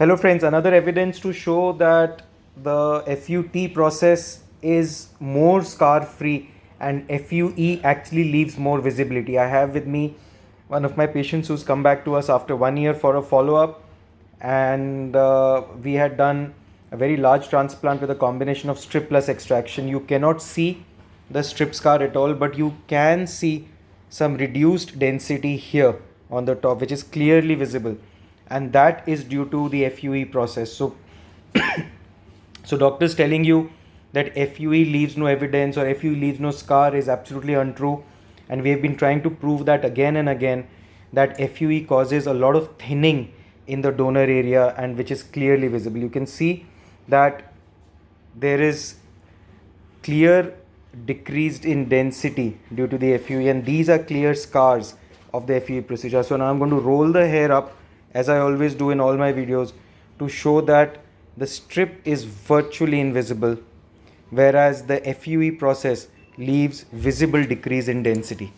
Hello friends, another evidence to show that the FUT process is more scar free and FUE actually leaves more visibility. I have with me one of my patients who's come back to us after 1 year for a follow-up, and we had done a very large transplant with a combination of strip plus extraction. You cannot see the strip scar at all, but you can see some reduced density here on the top, which is clearly visible, and that is due to the FUE process. So doctors telling you that FUE leaves no evidence or FUE leaves no scar is absolutely untrue, and we have been trying to prove that again and again, that FUE causes a lot of thinning in the donor area, and which is clearly visible. You can see that there is clear decreased in density due to the FUE, and these are clear scars of the FUE procedure. So now I'm going to roll the hair up as I always do in all my videos to show that the strip is virtually invisible, whereas the FUE process leaves visible decrease in density.